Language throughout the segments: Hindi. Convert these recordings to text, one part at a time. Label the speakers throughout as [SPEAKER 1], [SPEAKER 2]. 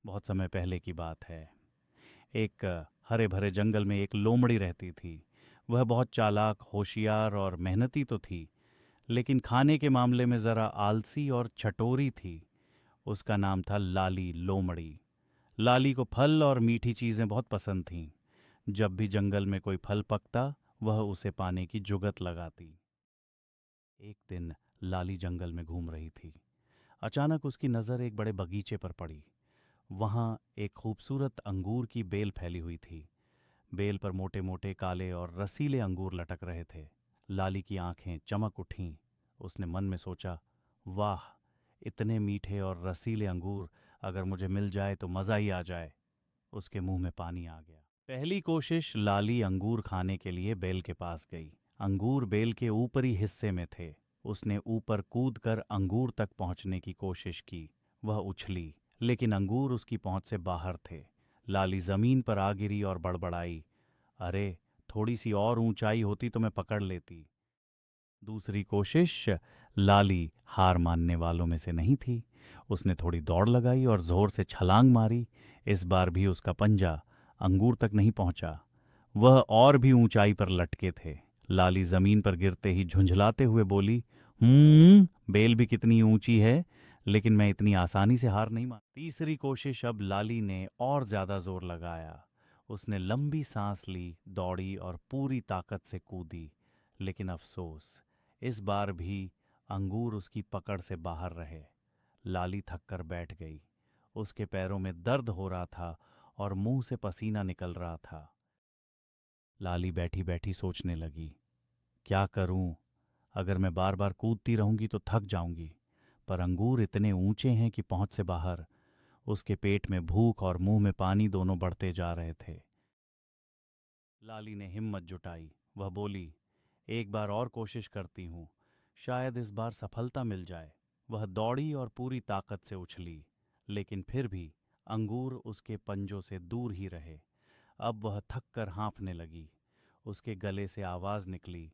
[SPEAKER 1] बहुत समय पहले की बात है। एक हरे भरे जंगल में एक लोमड़ी रहती थी। वह बहुत चालाक, होशियार और मेहनती तो थी, लेकिन खाने के मामले में ज़रा आलसी और छटोरी थी। उसका नाम था लाली लोमड़ी। लाली को फल और मीठी चीज़ें बहुत पसंद थीं। जब भी जंगल में कोई फल पकता, वह उसे पाने की जुगत लगाती। एक दिन लाली जंगल में घूम रही थी। अचानक उसकी नज़र एक बड़े बगीचे पर पड़ी। वहाँ एक खूबसूरत अंगूर की बेल फैली हुई थी। बेल पर मोटे मोटे काले और रसीले अंगूर लटक रहे थे। लाली की आंखें चमक उठीं। उसने मन में सोचा, वाह, इतने मीठे और रसीले अंगूर अगर मुझे मिल जाए तो मज़ा ही आ जाए। उसके मुंह में पानी आ गया। पहली कोशिश लाली अंगूर खाने के लिए बेल के पास गई। अंगूर बेल के ऊपरी हिस्से में थे। उसने ऊपर कूदकर अंगूर तक पहुंचने की कोशिश की। वह उछली, लेकिन अंगूर उसकी पहुंच से बाहर थे। लाली जमीन पर आ गिरी और बड़बड़ाई, अरे, थोड़ी सी और ऊंचाई होती तो मैं पकड़ लेती। दूसरी कोशिश। लाली हार मानने वालों में से नहीं थी। उसने थोड़ी दौड़ लगाई और जोर से छलांग मारी। इस बार भी उसका पंजा अंगूर तक नहीं पहुंचा। वह और भी ऊंचाई पर लटके थे। लाली जमीन पर गिरते ही झुंझलाते हुए बोली, बेल भी कितनी ऊंची है, लेकिन मैं इतनी आसानी से हार नहीं मान। तीसरी कोशिश। अब लाली ने और ज्यादा जोर लगाया। उसने लंबी सांस ली, दौड़ी और पूरी ताकत से कूदी। लेकिन अफसोस, इस बार भी अंगूर उसकी पकड़ से बाहर रहे। लाली थक कर बैठ गई। उसके पैरों में दर्द हो रहा था और मुंह से पसीना निकल रहा था। लाली बैठी बैठी सोचने लगी, क्या करूं? अगर मैं बार बार कूदती रहूंगी तो थक जाऊंगी, पर अंगूर इतने ऊंचे हैं कि पहुंच से बाहर। उसके पेट में भूख और मुंह में पानी दोनों बढ़ते जा रहे थे। लाली ने हिम्मत जुटाई। वह बोली, एक बार और कोशिश करती हूँ, शायद इस बार सफलता मिल जाए। वह दौड़ी और पूरी ताकत से उछली, लेकिन फिर भी अंगूर उसके पंजों से दूर ही रहे। अब वह थक कर हाँफने लगी। उसके गले से आवाज निकली,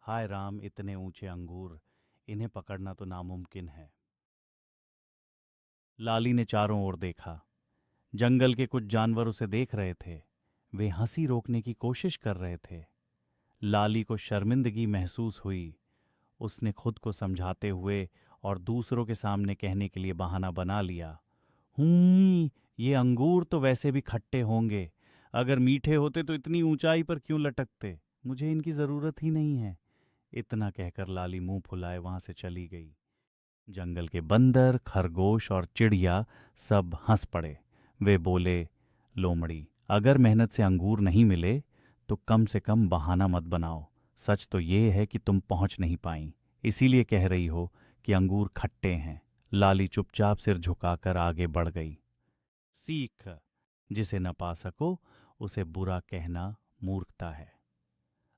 [SPEAKER 1] हाय राम, इतने ऊंचे अंगूर, इन्हें पकड़ना तो नामुमकिन है। लाली ने चारों ओर देखा। जंगल के कुछ जानवर उसे देख रहे थे। वे हंसी रोकने की कोशिश कर रहे थे। लाली को शर्मिंदगी महसूस हुई। उसने खुद को समझाते हुए और दूसरों के सामने कहने के लिए बहाना बना लिया, ये अंगूर तो वैसे भी खट्टे होंगे। अगर मीठे होते तो इतनी ऊंचाई पर क्यों लटकते? मुझे इनकी जरूरत ही नहीं है। इतना कहकर लाली मुंह फुलाए वहां से चली गई। जंगल के बंदर, खरगोश और चिड़िया सब हंस पड़े। वे बोले, लोमड़ी, अगर मेहनत से अंगूर नहीं मिले तो कम से कम बहाना मत बनाओ। सच तो ये है कि तुम पहुंच नहीं पाई, इसीलिए कह रही हो कि अंगूर खट्टे हैं। लाली चुपचाप सिर झुकाकर आगे बढ़ गई। सीख, जिसे न पा सको उसे बुरा कहना मूर्खता है।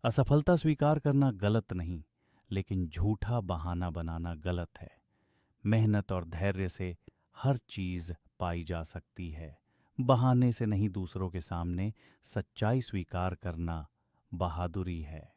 [SPEAKER 1] असफलता स्वीकार करना गलत नहीं, लेकिन झूठा बहाना बनाना गलत है। मेहनत और धैर्य से हर चीज पाई जा सकती है। बहाने से नहीं, दूसरों के सामने सच्चाई स्वीकार करना बहादुरी है।